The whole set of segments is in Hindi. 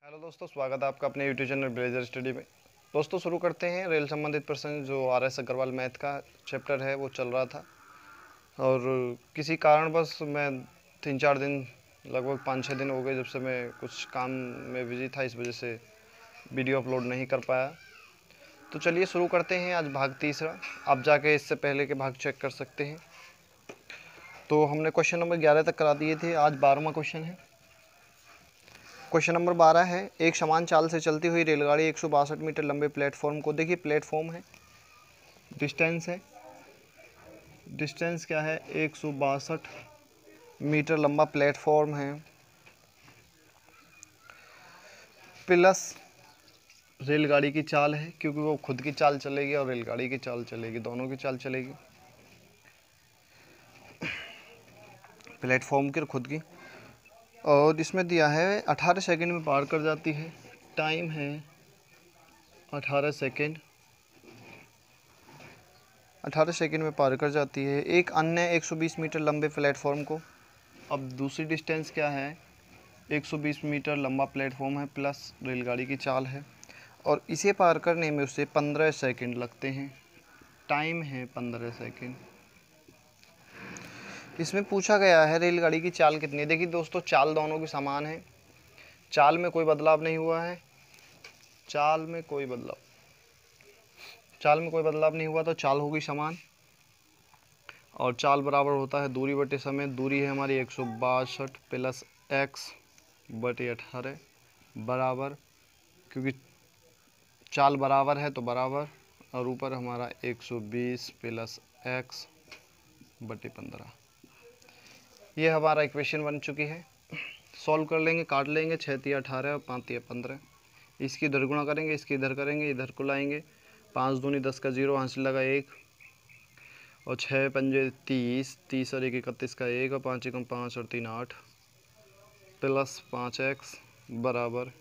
हेलो दोस्तों, स्वागत है आपका अपने यूट्यूब चैनल ब्लेजर स्टडी में। दोस्तों शुरू करते हैं। रेल संबंधित प्रश्न जो RS अग्रवाल मैथ का चैप्टर है वो चल रहा था और किसी कारणवश मैं 3-4 दिन लगभग 5-6 दिन हो गए जब से मैं कुछ काम में बिजी था, इस वजह से वीडियो अपलोड नहीं कर पाया। तो चलिए शुरू करते हैं। आज भाग तीसरा, आप जाके इससे पहले के भाग चेक कर सकते हैं। तो हमने क्वेश्चन नंबर 11 तक करा दिए थे, आज 12वां क्वेश्चन है। क्वेश्चन नंबर 12 है, एक समान चाल से चलती हुई रेलगाड़ी 162 मीटर लंबे प्लेटफॉर्म को, देखिए प्लेटफॉर्म है, डिस्टेंस है, डिस्टेंस क्या है 162 मीटर लंबा प्लेटफॉर्म है, प्लस रेलगाड़ी की चाल है, क्योंकि वो खुद की चाल चलेगी और रेलगाड़ी की चाल चलेगी, दोनों की चाल चलेगी, प्लेटफॉर्म की और खुद की। और इसमें दिया है 18 सेकंड में पार कर जाती है, टाइम है 18 सेकंड, 18 सेकंड में पार कर जाती है। एक अन्य 120 मीटर लंबे प्लेटफॉर्म को, अब दूसरी डिस्टेंस क्या है 120 मीटर लंबा प्लेटफॉर्म है प्लस रेलगाड़ी की चाल है और इसे पार करने में उसे 15 सेकंड लगते हैं, टाइम है 15 सेकंड। इसमें पूछा गया है रेलगाड़ी की चाल कितनी है। देखिए दोस्तों, चाल दोनों की समान है, चाल में कोई बदलाव नहीं हुआ है, चाल में कोई बदलाव नहीं हुआ, तो चाल होगी समान और चाल बराबर होता है दूरी बटे समय। दूरी है हमारी 162 प्लस x बटे 18 बराबर, क्योंकि चाल बराबर है तो बराबर, और ऊपर हमारा 120 प्लस x बटे 15। ये हमारा इक्वेशन बन चुकी है। सॉल्व कर लेंगे, काट लेंगे, 6 तिया 18 और 5 तिया 15। इसकी इधर गुणा करेंगे, इसकी इधर करेंगे, इधर को लाएंगे, 5 दूनी 10 का 0, हासिल लगा 1 और 6 पंजे 30, 30 और 1 31 का 1 और 5 एकम 5 और 3 8 प्लस 5x बराबर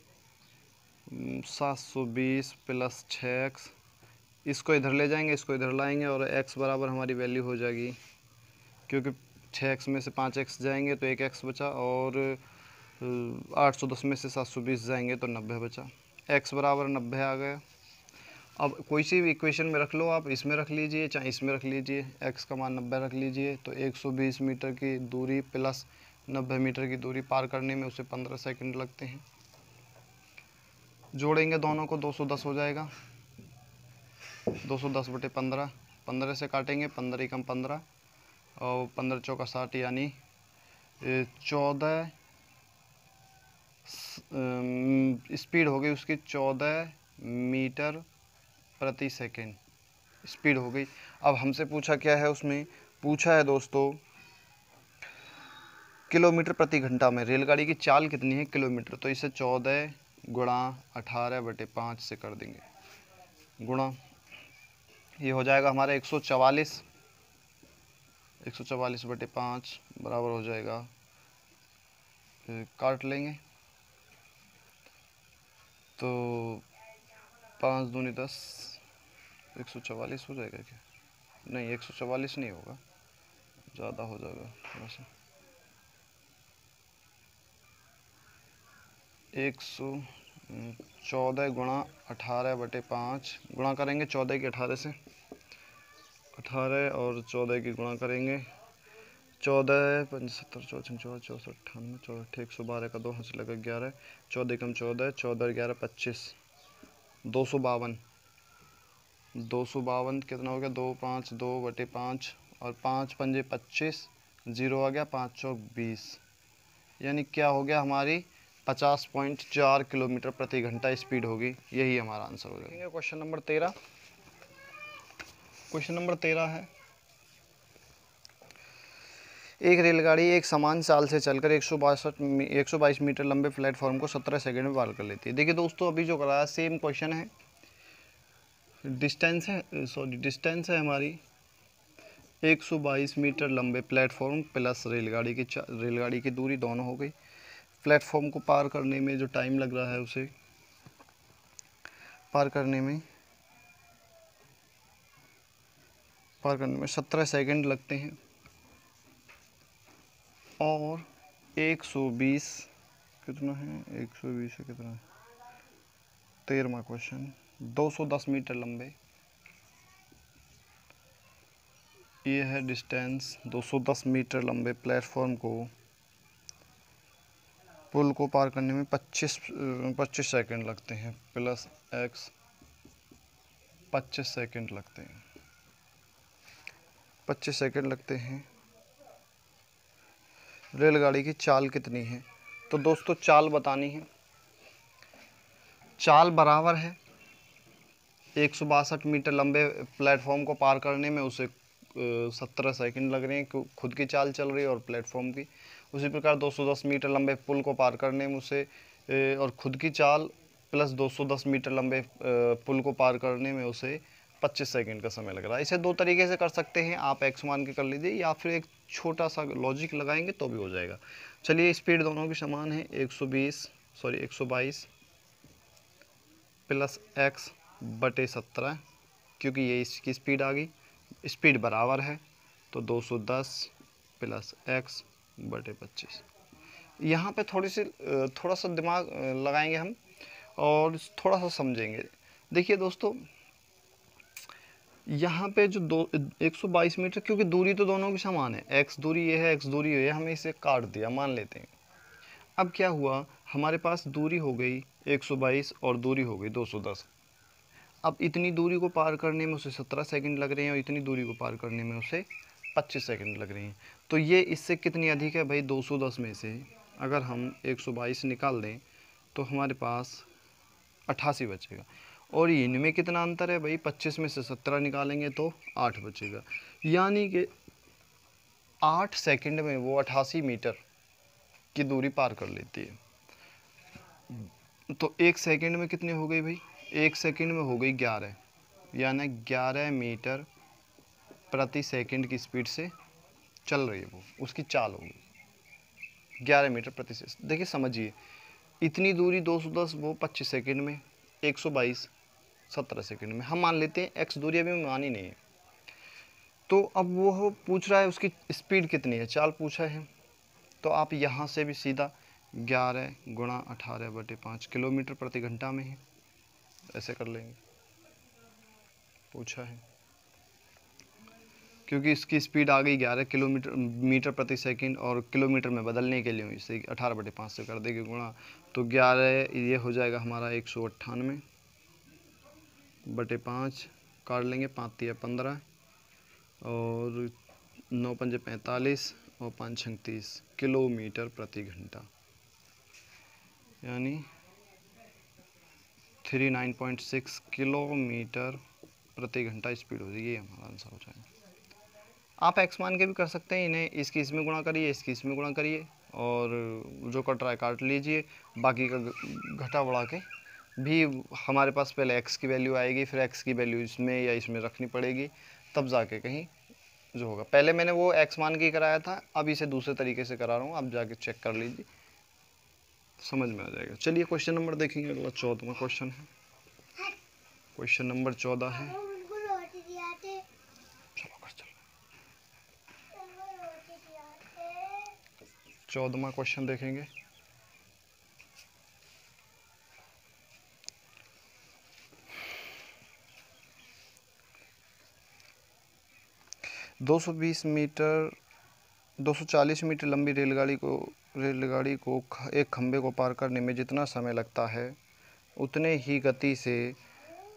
720 प्लस 6x। इसको इधर ले जाएंगे, इसको इधर लाएंगे और x बराबर हमारी वैल्यू हो जाएगी, क्योंकि 6x में से 5x जाएंगे तो 1x बचा और 810 में से 720 जाएंगे तो 90 बचा, x बराबर 90 आ गया। अब कोई सी भी इक्वेशन में रख लो, आप इसमें रख लीजिए चाहे इसमें रख लीजिए, x का मान 90 रख लीजिए, तो 120 मीटर की दूरी प्लस 90 मीटर की दूरी पार करने में उसे 15 सेकंड लगते हैं। जोड़ेंगे दोनों को, 210 हो जाएगा, 210 बटे 15, 15 से काटेंगे, 15 एकम 15 और 15 चौका 60, यानी 14 स्पीड हो गई उसकी 14 मीटर प्रति सेकेंड स्पीड हो गई। अब हमसे पूछा क्या है, उसमें पूछा है दोस्तों किलोमीटर प्रति घंटा में रेलगाड़ी की चाल कितनी है किलोमीटर, तो इसे 14 गुणा 18 बटे 5 से कर देंगे गुणा, ये हो जाएगा हमारा 144 बटे 5 बराबर हो जाएगा, काट लेंगे तो 5 दूनी 10, 144 हो जाएगा क्या, नहीं 144 नहीं होगा, ज़्यादा हो जाएगा थोड़ा सा, 114 गुणा 18 बटे 5 गुणा करेंगे 14 की 18 से, 18 और 14 की गुणा करेंगे, 14 75 54 64 98 64 112 का 2 हासिल लगा 11, 14 कम 14, 14 11 25, 252 कितना हो गया, 2 5 2 बटे 5 और 5 पंजे 25, 0 आ गया, 5 चौक 20, यानी क्या हो गया हमारी 50.4 किलोमीटर प्रति घंटा स्पीड होगी। यही हमारा आंसर हो जाएगा। क्वेश्चन नंबर 13, क्वेश्चन नंबर 13 है, एक रेलगाड़ी एक समान चाल से चलकर 122 मीटर लंबे प्लेटफॉर्म को 17 सेकंड में पार कर लेती है। देखिए दोस्तों, अभी जो कराया सेम क्वेश्चन है, डिस्टेंस है हमारी 122 मीटर लंबे प्लेटफॉर्म प्लस रेलगाड़ी की दूरी, दोनों हो गई। प्लेटफॉर्म को पार करने में जो टाइम लग रहा है उसे पार करने में 17 सेकंड लगते हैं और 120 कितना है, 120 है कितना है 13वां क्वेश्चन, 210 मीटर लंबे, ये है डिस्टेंस, 210 मीटर लंबे प्लेटफॉर्म को पुल को पार करने में 25 सेकंड लगते हैं, प्लस x 25 सेकंड लगते हैं, 25 सेकंड लगते हैं। रेलगाड़ी की चाल कितनी है? तो दोस्तों चाल बतानी है। चाल बराबर है 162 मीटर लंबे प्लेटफॉर्म को पार करने में उसे 17 सेकंड लग रहे हैं, खुद की चाल चल रही है और प्लेटफॉर्म की। उसी प्रकार 210 मीटर लंबे पुल को पार करने में उसे और खुद की चाल प्लस 210 मीटर लंबे पुल को पार करने में उसे 25 सेकंड का समय लग रहा है। इसे दो तरीके से कर सकते हैं, आप x मान के कर लीजिए या फिर एक छोटा सा लॉजिक लगाएंगे तो भी हो जाएगा। चलिए स्पीड दोनों की समान है, 122 प्लस x बटे 17, क्योंकि ये इसकी स्पीड आ गई, स्पीड बराबर है तो 210 प्लस x बटे 25। यहाँ पे थोड़ा सा दिमाग लगाएंगे हम और थोड़ा सा समझेंगे। देखिए दोस्तों, यहाँ पे जो 122 मीटर, क्योंकि दूरी तो दोनों की समान है, x दूरी ये है, x दूरी ये है, हमने इसे काट दिया, मान लेते हैं। अब क्या हुआ, हमारे पास दूरी हो गई 122 और दूरी हो गई 210। अब इतनी दूरी को पार करने में उसे 17 सेकंड लग रहे हैं और इतनी दूरी को पार करने में उसे 25 सेकंड लग रहे हैं। तो ये इससे कितनी अधिक है भाई? 210 में से अगर हम 122 निकाल दें तो हमारे पास 88 बचेगा। और इनमें कितना अंतर है भाई? 25 में से 17 निकालेंगे तो 8 बचेगा। यानी कि 8 सेकंड में वो 88 मीटर की दूरी पार कर लेती है। तो 1 सेकंड में कितनी हो गई भाई? 1 सेकंड में हो गई 11, यानी 11 मीटर प्रति सेकंड की स्पीड से चल रही है वो, उसकी चाल होगी 11 मीटर प्रति सेकंड। देखिए समझिए, इतनी दूरी 210, वो 25 सेकंड में, 122 17 सेकंड में। हम मान लेते हैं x दूरी अभी मानी नहीं है, तो अब वो पूछ रहा है उसकी स्पीड कितनी है, चाल पूछा है। तो आप यहाँ से भी सीधा 11 गुणा 18 बटे 5 किलोमीटर प्रति घंटा में है, ऐसे कर लेंगे, पूछा है क्योंकि इसकी स्पीड आ गई 11 मीटर प्रति सेकंड और किलोमीटर में बदलने के लिए इसे 18 बटे 5 से कर देंगे गुणा, तो 11 ये हो जाएगा हमारा 198 बटे 5, काट लेंगे, 5 तिया 15 और 9 पंजे 45 और 5 छंग 30 किलोमीटर प्रति घंटा, यानी 39.6 किलोमीटर प्रति घंटा स्पीड हो जाएगी। ये हमारा आंसर हो जाएगा। आप x मान के भी कर सकते हैं, इन्हें इसकी इसमें गुणा करिए, इसकी इसमें गुणा करिए और जो कट रहा है काट लीजिए, बाकी का घटा बढ़ा के भी हमारे पास पहले x की वैल्यू आएगी, फिर x की वैल्यू इसमें या इसमें रखनी पड़ेगी, तब जाके कहीं जो होगा। पहले मैंने वो x मान के कराया था, अब इसे दूसरे तरीके से करा रहा हूँ, आप जाके चेक कर लीजिए, समझ में आ जाएगा। चलिए क्वेश्चन नंबर देखेंगे, अगला 14वां क्वेश्चन है। क्वेश्चन नंबर 14 है, चलो कर चलो 14वां क्वेश्चन देखेंगे। दो 240 मीटर लंबी रेलगाड़ी को एक खंभे को पार करने में जितना समय लगता है, उतने ही गति से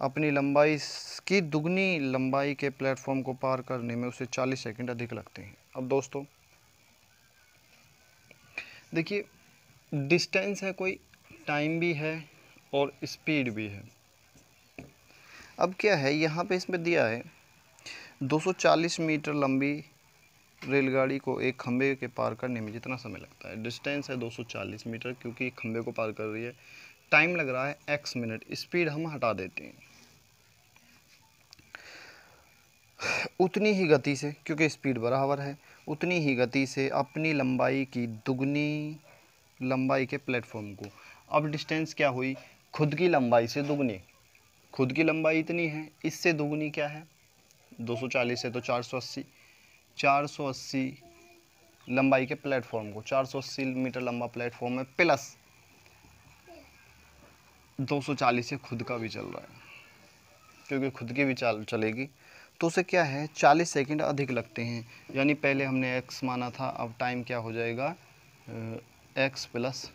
अपनी लंबाई की दुगनी लंबाई के प्लेटफॉर्म को पार करने में उसे 40 सेकंड अधिक लगते हैं। अब दोस्तों देखिए, डिस्टेंस है कोई, टाइम भी है और स्पीड भी है। अब क्या है, यहाँ पे इसमें दिया है 240 मीटर लंबी रेलगाड़ी को एक खंभे के पार करने में जितना समय लगता है। डिस्टेंस है 240 मीटर, क्योंकि एक खंभे को पार कर रही है, टाइम लग रहा है x मिनट, स्पीड हम हटा देते हैं। उतनी ही गति से, क्योंकि स्पीड बराबर है, उतनी ही गति से अपनी लंबाई की दुगनी लंबाई के प्लेटफॉर्म को। अब डिस्टेंस क्या हुई? खुद की लंबाई से दुगनी, खुद की लंबाई इतनी है, इससे दुगनी क्या है? 240 है तो 480, 480 लंबाई के प्लेटफॉर्म को, 480 मीटर लंबा प्लेटफॉर्म है, प्लस 240 से खुद का भी चल रहा है, क्योंकि खुद की भी चाल चलेगी तो उसे क्या है 40 सेकंड अधिक लगते हैं। यानी पहले हमने x माना था, अब टाइम क्या हो जाएगा x प्लस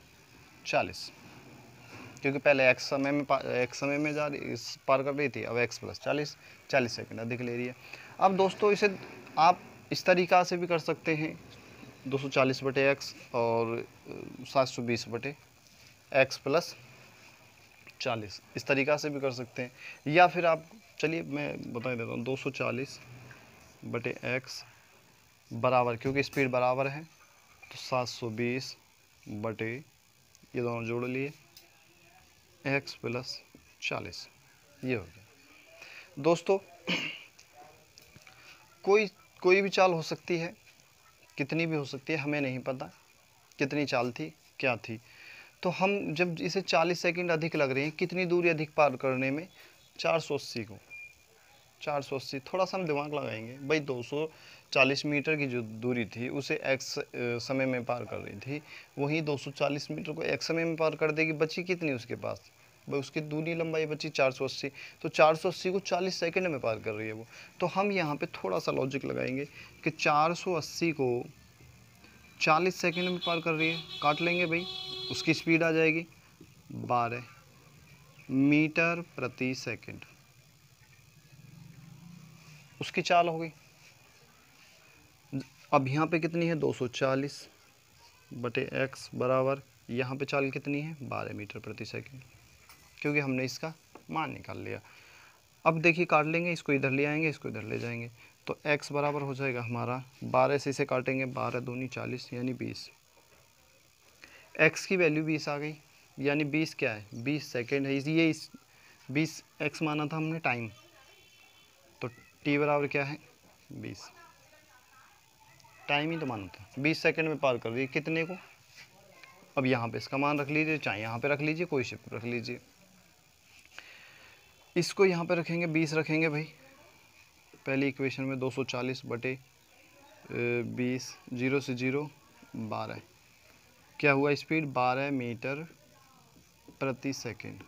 40, क्योंकि पहले x समय में पार कर रही थी, अब x प्लस 40 सेकंड अधिक ले रही है। अब दोस्तों इसे आप इस तरीक़ा से भी कर सकते हैं, 240 बटे एक्स और 720 बटे एक्स प्लस 40, इस तरीक़ा से भी कर सकते हैं। या फिर आप चलिए मैं बता देता हूँ, 240 बटे एक्स बराबर, क्योंकि स्पीड बराबर है तो 720 बटे ये दोनों जोड़ लिए एक्स प्लस 40, ये हो गया। दोस्तों कोई भी चाल हो सकती है, कितनी भी हो सकती है, हमें नहीं पता कितनी चाल थी क्या थी। तो हम जब इसे 40 सेकंड अधिक लग रहे हैं, कितनी दूरी अधिक पार करने में, 480 को 480 थोड़ा सा हम दिमाग लगाएंगे भाई, 240 मीटर की जो दूरी थी उसे एक्स समय में पार कर रही थी, वहीं 240 मीटर को एक्स समय में पार कर देगी, बची कितनी उसके पास भाई, उसकी दूरी लंबाई बची 480, तो 480 को 40 सेकंड में पार कर रही है वो। तो हम यहाँ पे थोड़ा सा लॉजिक लगाएंगे कि 480 को 40 सेकंड में पार कर रही है, काट लेंगे भाई, उसकी स्पीड आ जाएगी 12 मीटर प्रति सेकंड, उसकी चाल हो गई। अब यहाँ पे कितनी है 240 बटे एक्स बराबर, यहाँ पे चाल कितनी है 12 मीटर प्रति सेकंड, क्योंकि हमने इसका मान निकाल लिया। अब देखिए काट लेंगे, इसको इधर ले आएंगे, इसको इधर ले जाएंगे, तो x बराबर हो जाएगा हमारा 12 से इसे काटेंगे, 12 दूनी 40 यानी 20, x की वैल्यू 20 आ गई, यानी 20 क्या है 20 सेकंड है। ये 20 x माना था हमने टाइम, तो t बराबर क्या है 20, टाइम ही तो माना था, 20 सेकंड में पार कर रही है कितने को। अब यहाँ पे इसका मान रख लीजिए, चाहे यहाँ पे रख लीजिए, कोई शिफ्ट रख लीजिए, इसको यहाँ पे रखेंगे 20 रखेंगे भाई, पहली इक्वेशन में 240 बटे 20, 0 से 0 12, क्या हुआ स्पीड 12 मीटर प्रति सेकंड।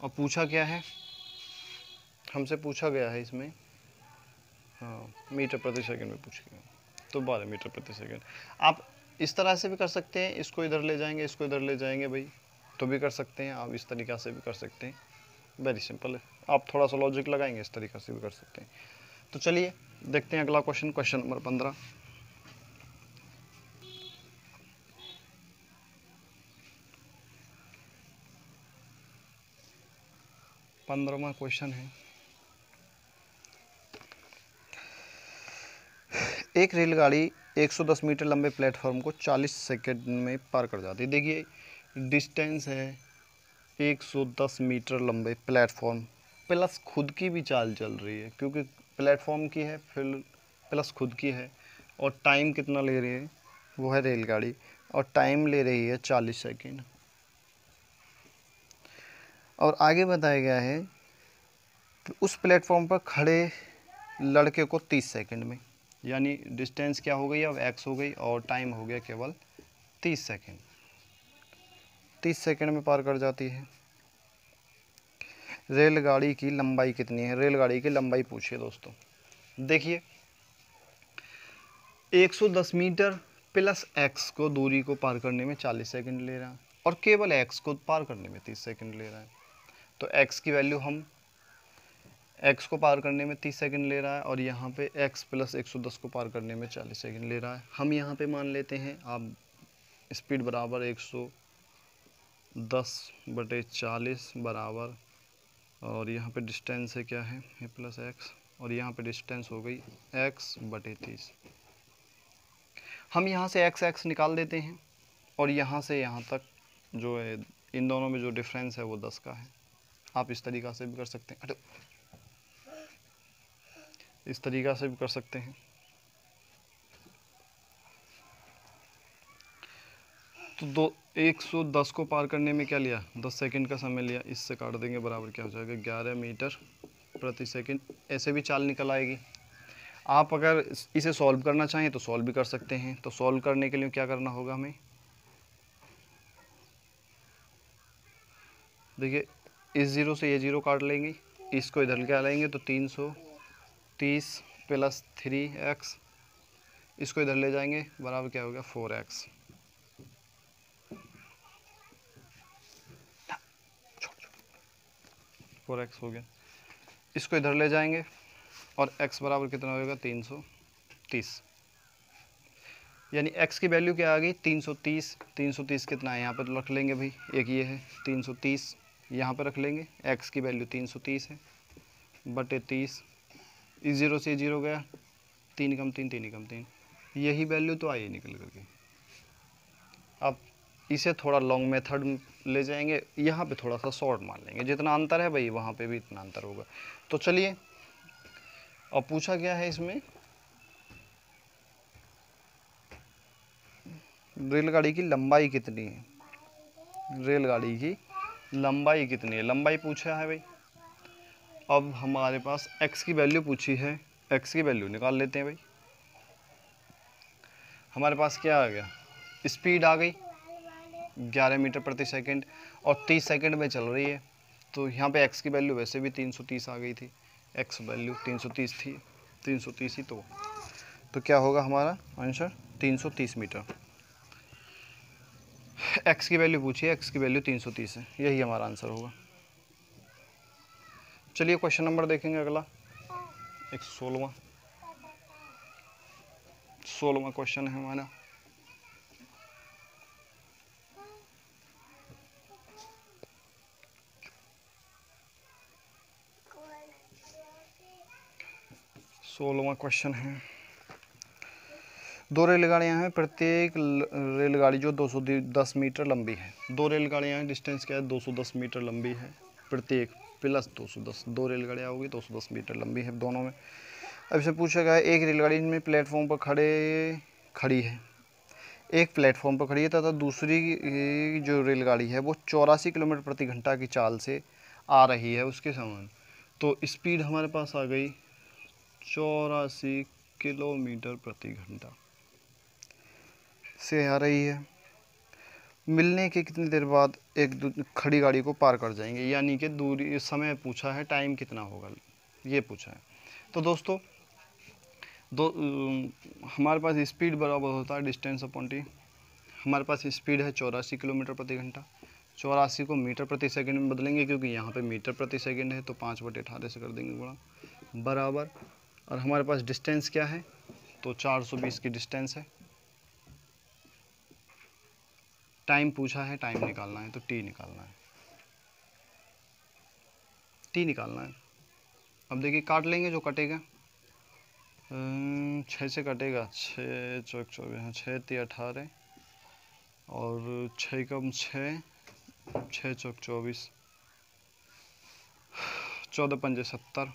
और पूछा क्या है, हमसे पूछा गया है इसमें, हाँ मीटर प्रति सेकंड में पूछा गया, तो 12 मीटर प्रति सेकंड। आप इस तरह से भी कर सकते हैं, इसको इधर ले जाएंगे, इसको इधर ले जाएंगे भाई, तो भी कर सकते हैं। आप इस तरीक़ा से भी कर सकते हैं, वेरी सिंपल है, आप थोड़ा सा लॉजिक लगाएंगे इस तरीक़ा से भी कर सकते हैं। तो चलिए देखते हैं अगला क्वेश्चन, क्वेश्चन नंबर 15। 15वां क्वेश्चन है, एक रेलगाड़ी 110 मीटर लंबे प्लेटफॉर्म को 40 सेकंड में पार कर जाती है। देखिए डिस्टेंस है 110 मीटर लंबे प्लेटफॉर्म प्लस खुद की भी चाल चल रही है, क्योंकि प्लेटफॉर्म की है फिर प्लस खुद की है, और टाइम कितना ले रही है वो है रेलगाड़ी, और टाइम ले रही है 40 सेकंड। और आगे बताया गया है कि उस प्लेटफॉर्म पर खड़े लड़के को 30 सेकंड में, यानी डिस्टेंस क्या हो गई अब x हो गई, और टाइम हो गया केवल 30 सेकंड, 30 सेकंड में पार कर जाती है। रेलगाड़ी की लंबाई कितनी है, रेलगाड़ी की लंबाई पूछिए दोस्तों। देखिए 110 मीटर प्लस x को दूरी को पार करने में 40 सेकंड ले रहा है, और केवल x को पार करने में 30 सेकंड ले रहा है, तो x की वैल्यू हम x को पार करने में 30 सेकंड ले रहा है, और यहाँ पे x प्लस 110 को पार करने में 40 सेकंड ले रहा है। हम यहाँ पे मान लेते हैं, आप स्पीड बराबर 110 बटे 40 बराबर, और यहाँ पे डिस्टेंस है क्या है ये प्लस x, और यहाँ पे डिस्टेंस हो गई x बटे 30। हम यहाँ से x निकाल देते हैं, और यहाँ से यहाँ तक जो है इन दोनों में जो डिफरेंस है वो 10 का है। आप इस तरीक़ा से भी कर सकते हैं, इस तरीक़ा से भी कर सकते हैं। तो 110 को पार करने में क्या लिया 10 सेकंड का समय लिया, इससे काट देंगे, बराबर क्या हो जाएगा 11 मीटर प्रति सेकंड। ऐसे भी चाल निकल आएगी। आप अगर इसे सॉल्व करना चाहें तो सॉल्व भी कर सकते हैं। तो सॉल्व करने के लिए क्या करना होगा हमें, देखिए इस ज़ीरो से ये ज़ीरो काट लेंगे, इसको इधर क्या लाएंगे तो 330 प्लस 3x, इसको इधर ले जाएंगे बराबर क्या हो गया 4x। 4x हो गया, इसको इधर ले जाएंगे और x बराबर कितना होगा 330, यानी x की वैल्यू क्या आ गई 330। 330 कितना है यहाँ पर रख लेंगे भाई, एक ये है 330 यहाँ पर रख लेंगे, x की वैल्यू 330 है बटे 30, इस ज़ीरो से ज़ीरो गया, 3 कम 3 3 कम 3, यही वैल्यू तो आई निकल करके। अब इसे थोड़ा लॉन्ग मेथड ले जाएंगे, यहाँ पे थोड़ा सा शॉर्ट मान लेंगे, जितना अंतर है भाई वहाँ पे भी इतना अंतर होगा। तो चलिए अब पूछा क्या है इसमें, रेलगाड़ी की लंबाई कितनी है, रेलगाड़ी की लंबाई कितनी है, लंबाई पूछा है भाई। अब हमारे पास x की वैल्यू पूछी है, x की वैल्यू निकाल लेते हैं भाई। हमारे पास क्या आ गया, स्पीड आ गई 11 मीटर प्रति सेकंड और 30 सेकंड में चल रही है, तो यहाँ पे x की वैल्यू वैसे भी 330 आ गई थी, x वैल्यू 330 थी, 330 ही तो क्या होगा हमारा आंसर 330 मीटर। x की वैल्यू पूछी है, x की वैल्यू 330 है, यही हमारा आंसर होगा। चलिए क्वेश्चन नंबर देखेंगे अगला, एक 16वां क्वेश्चन है हमारा। सोलहवां क्वेश्चन है, दो रेलगाड़ियां हैं, प्रत्येक रेलगाड़ी जो 210 मीटर लंबी है, दो रेलगाड़ियां हैं, डिस्टेंस क्या है 210 मीटर लंबी है, प्रत्येक प्लस 210, दो रेलगाड़ियां होगी 210 मीटर लंबी है दोनों में। अब इसे पूछा गया है एक रेलगाड़ी में प्लेटफॉर्म पर खड़ी है, एक प्लेटफॉर्म पर खड़ी है तथा दूसरी जो रेलगाड़ी है वो 84 किलोमीटर प्रति घंटा की चाल से आ रही है उसके समान। तो स्पीड हमारे पास आ गई 84 किलोमीटर प्रति घंटा से आ रही है। मिलने के कितनी देर बाद एक खड़ी गाड़ी को पार कर जाएंगे, यानी कि दूरी समय पूछा है, टाइम कितना होगा ये पूछा है। तो दोस्तों हमारे पास स्पीड बराबर होता है डिस्टेंस अपॉन टी। हमारे पास स्पीड है 84 किलोमीटर प्रति घंटा, 84 को मीटर प्रति सेकंड में बदलेंगे क्योंकि यहाँ पे मीटर प्रति सेकंड है, तो 5/18 से कर देंगे गुणा बराबर, और हमारे पास डिस्टेंस क्या है तो 420 की डिस्टेंस है। टाइम पूछा है, टाइम निकालना है तो टी निकालना है, टी निकालना है। अब देखिए काट लेंगे, जो कटेगा 6 से कटेगा, 6 चौक 24, 6 3 18 और 6 कम 6, 6 चौक 24, 14 पंजे 70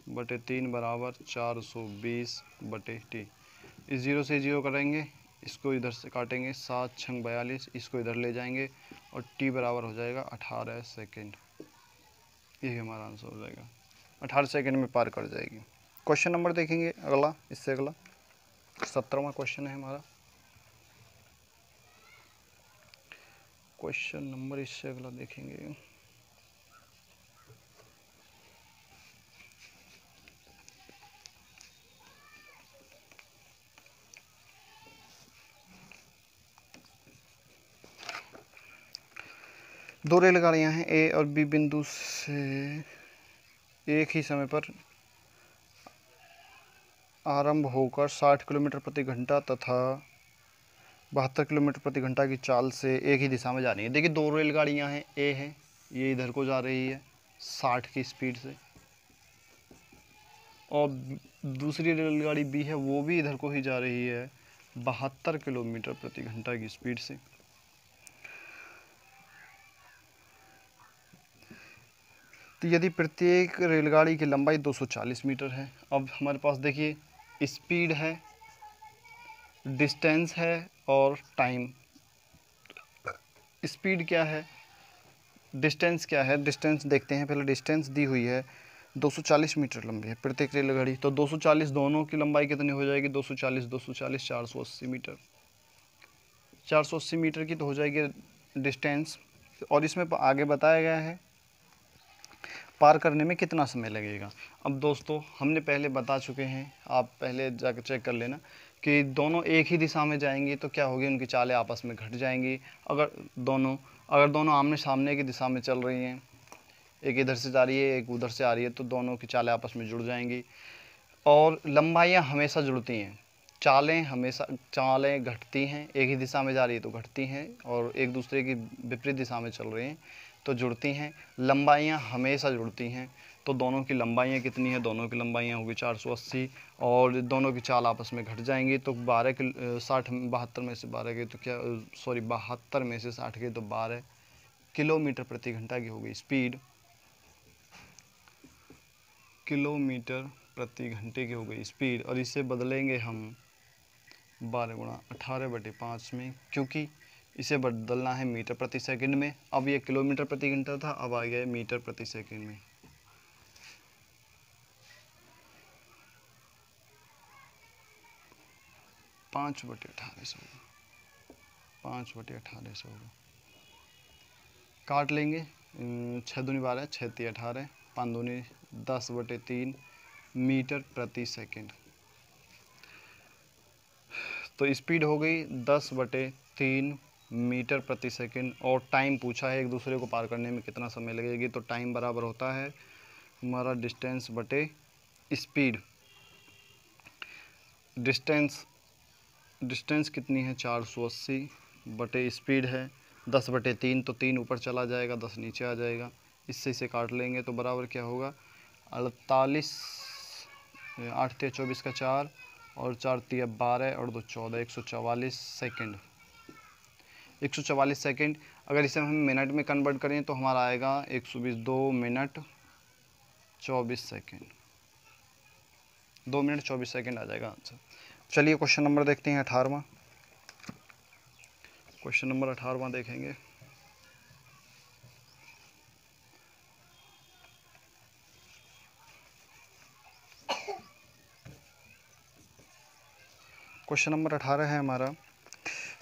बटे 3 बराबर 420 बटे टी। इस ज़ीरो से ज़ीरो करेंगे, इसको इधर से काटेंगे, 7 छंग 42, इसको इधर ले जाएंगे और टी बराबर हो जाएगा 18 सेकेंड। यही हमारा आंसर हो जाएगा, 18 सेकेंड में पार कर जाएगी। क्वेश्चन नंबर देखेंगे अगला, इससे अगला 17वां क्वेश्चन है हमारा। क्वेश्चन नंबर इससे अगला देखेंगे, दो रेलगाड़ियां हैं, ए और बी बिंदु से एक ही समय पर आरंभ होकर 60 किलोमीटर प्रति घंटा तथा 72 किलोमीटर प्रति घंटा की चाल से एक ही दिशा में जा रही है। देखिए दो रेलगाड़ियां हैं, ए है ये इधर को जा रही है 60 की स्पीड से, और दूसरी रेलगाड़ी बी है वो भी इधर को ही जा रही है 72 किलोमीटर प्रति घंटा की स्पीड से। तो यदि प्रत्येक रेलगाड़ी की लंबाई 240 मीटर है, अब हमारे पास देखिए स्पीड है, डिस्टेंस है और टाइम। स्पीड क्या है, डिस्टेंस क्या है, डिस्टेंस देखते हैं पहले। डिस्टेंस दी हुई है 240 मीटर लंबी है प्रत्येक रेलगाड़ी, तो 240 दोनों की लंबाई कितनी हो जाएगी 240 240 480 मीटर, 480 मीटर की तो हो जाएगी डिस्टेंस। और इसमें आगे बताया गया है पार करने में कितना समय लगेगा। अब दोस्तों हमने पहले बता चुके हैं, आप पहले जाकर चेक कर लेना कि दोनों एक ही दिशा में जाएंगी तो क्या होगी, उनकी चालें आपस में घट जाएंगी। अगर दोनों आमने सामने की दिशा में चल रही हैं, एक इधर से जा रही है एक उधर से आ रही है, तो दोनों की चालें आपस में जुड़ जाएंगी। और लंबाइयाँ हमेशा जुड़ती हैं, चालें घटती हैं, एक ही दिशा में जा रही है तो घटती हैं, और एक दूसरे की विपरीत दिशा में चल रही हैं तो जुड़ती हैं। लंबाइयाँ हमेशा जुड़ती हैं, तो दोनों की लंबाइयाँ कितनी हैं, दोनों की लंबाइयाँ होगी 480, और दोनों की चाल आपस में घट जाएंगी तो 72 में से 12 गई तो क्या 72 में से 60 गई तो 12 किलोमीटर प्रति घंटा की होगी स्पीड, किलोमीटर प्रति घंटे की हो गई स्पीड। और इसे बदलेंगे हम 12 गुणा 18/5 में, क्योंकि इसे बदलना है मीटर प्रति सेकंड में। अब ये किलोमीटर प्रति घंटा था, अब आ गया मीटर प्रति सेकंड में। 5/1800 5/1800 काट लेंगे। 6 दूनी 12, 6 × 18, 5 दूनी 10/3 मीटर प्रति सेकंड। तो स्पीड हो गई 10/3 मीटर प्रति सेकंड। और टाइम पूछा है एक दूसरे को पार करने में कितना समय लगेगी, तो टाइम बराबर होता है हमारा डिस्टेंस बटे स्पीड। डिस्टेंस कितनी है 480 बटे स्पीड है 10/3, तो 3 ऊपर चला जाएगा 10 नीचे आ जाएगा। इससे इसे काट लेंगे तो बराबर क्या होगा 48, 8 × 24 का 4 और 4 × 12 और 2 14, 144 सेकंड। 144 सेकंड। अगर इसे हम मिनट में कन्वर्ट करें तो हमारा आएगा 120, 2 मिनट 24 सेकंड, 2 मिनट 24 सेकंड आ जाएगा आंसर। चलिए क्वेश्चन नंबर देखते हैं 18वां। क्वेश्चन नंबर 18वां देखेंगे। क्वेश्चन नंबर 18 है हमारा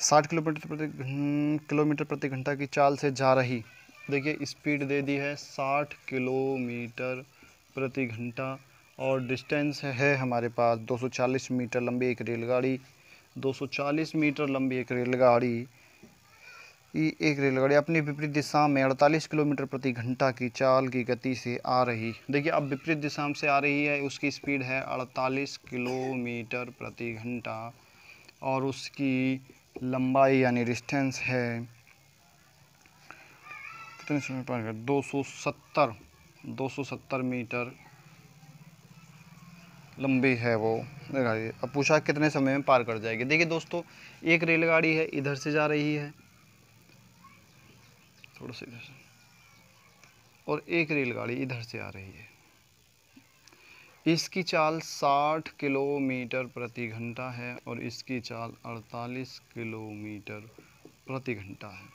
60 किलोमीटर प्रति घंटा की चाल से जा रही, देखिए स्पीड दे दी है 60 किलोमीटर प्रति घंटा, और डिस्टेंस है हमारे पास 240 मीटर लंबी एक रेलगाड़ी। 240 मीटर लंबी एक रेलगाड़ी अपनी विपरीत दिशा में 48 किलोमीटर प्रति घंटा की चाल की गति से आ रही। देखिए अब विपरीत दिशा से आ रही है, उसकी स्पीड है 48 किलोमीटर प्रति घंटा, और उसकी लंबाई यानी डिस्टेंस है कितने समय पार कर 270 मीटर लंबी है वो रेलगाड़ी। अब पूछा कितने समय में पार कर जाएगी। देखिए दोस्तों एक रेलगाड़ी है इधर से जा रही है, थोड़ा सा इधर से, और एक रेलगाड़ी इधर से आ रही है। इसकी चाल 60 किलोमीटर प्रति घंटा है और इसकी चाल 48 किलोमीटर प्रति घंटा है,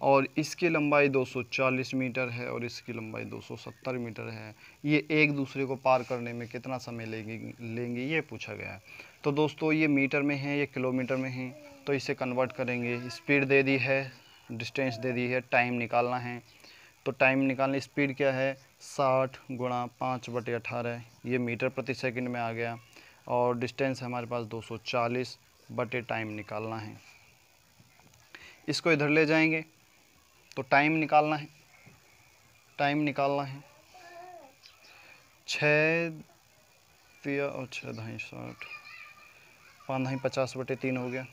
और इसकी लंबाई 240 मीटर है और इसकी लंबाई 270 मीटर है। ये एक दूसरे को पार करने में कितना समय लेंगे ये पूछा गया है। तो दोस्तों ये मीटर में है, ये किलोमीटर में है, तो इसे कन्वर्ट करेंगे। स्पीड दे दी है, डिस्टेंस दे दी है, टाइम निकालना है। तो टाइम निकालने स्पीड क्या है 60 × 5/18, ये मीटर प्रति सेकंड में आ गया, और डिस्टेंस है हमारे पास 240 बटे टाइम निकालना है। इसको इधर ले जाएंगे तो टाइम निकालना है 6 और 6 ढाई 60, 5 ढाई 50/3 हो गया।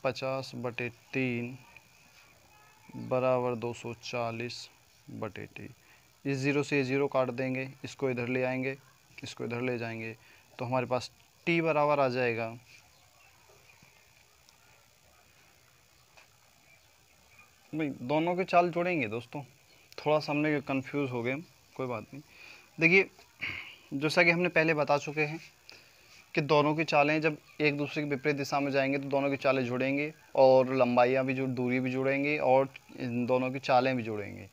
(50/3) बराबर 240/t। इस ज़ीरो से ये ज़ीरो काट देंगे, इसको इधर ले आएंगे, इसको इधर ले जाएंगे, तो हमारे पास t बराबर आ जाएगा भाई दोनों के चाल जोड़ेंगे दोस्तों, थोड़ा सा हमने कंफ्यूज हो गए, कोई बात नहीं। देखिए जैसा कि हमने पहले बता चुके हैं कि दोनों की चालें जब एक दूसरे की विपरीत दिशा में जाएंगे तो दोनों की चालें जुड़ेंगे, और लंबाइयाँ भी दूरी भी जुड़ेंगी, और इन दोनों की चालें भी जुड़ेंगी।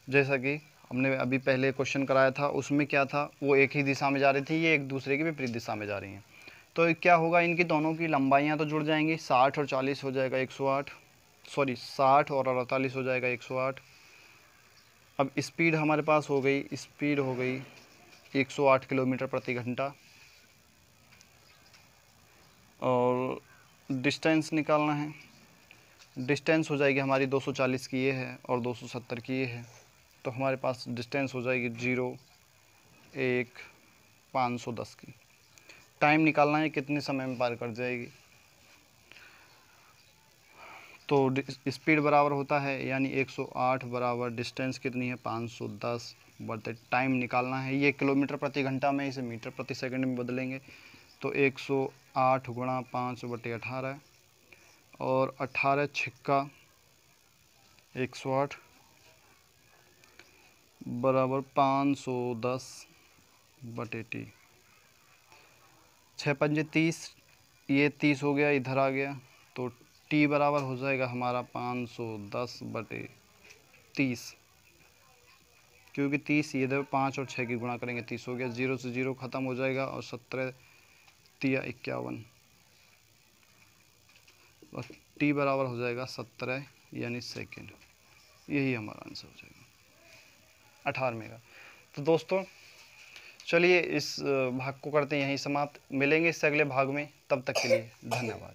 जैसा कि हमने अभी पहले क्वेश्चन कराया था, उसमें क्या था, वो एक ही दिशा में जा रही थी, ये एक दूसरे की विपरीत दिशा में जा रही हैं। तो क्या होगा, इनकी दोनों की लंबाइयाँ तो जुड़ जाएंगी, 60 और 40 हो जाएगा 108, सॉरी 60 और 48 हो जाएगा 108। अब स्पीड हमारे पास हो गई, स्पीड हो गई 108 किलोमीटर प्रति घंटा, और डिस्टेंस निकालना है। डिस्टेंस हो जाएगी हमारी 240 की ये है और 270 की ये है, तो हमारे पास डिस्टेंस हो जाएगी 0, 1, 510 की। टाइम निकालना है कितने समय में पार कर जाएगी। तो स्पीड बराबर होता है यानी 108 बराबर डिस्टेंस कितनी है 510 बटे टाइम निकालना है। ये किलोमीटर प्रति घंटा में, इसे मीटर प्रति सेकंड में बदलेंगे, तो 108 गुणा 5/18 और 18 छिक्का 108 बराबर 510 बटे टी। 6 पंजे 30, ये 30 हो गया, इधर आ गया, तो टी बराबर हो जाएगा हमारा 510 बटे 30, क्योंकि 30 ये देखो 5 और 6 की गुणा करेंगे 30 हो गया, 0 से 0 ख़त्म हो जाएगा, और 17 तिया 51, बस टी बराबर हो जाएगा 17 यानी सेकेंड। यही हमारा आंसर हो जाएगा 18वें का। तो दोस्तों चलिए इस भाग को करते हैं यहीं समाप्त, मिलेंगे इससे अगले भाग में, तब तक के लिए धन्यवाद।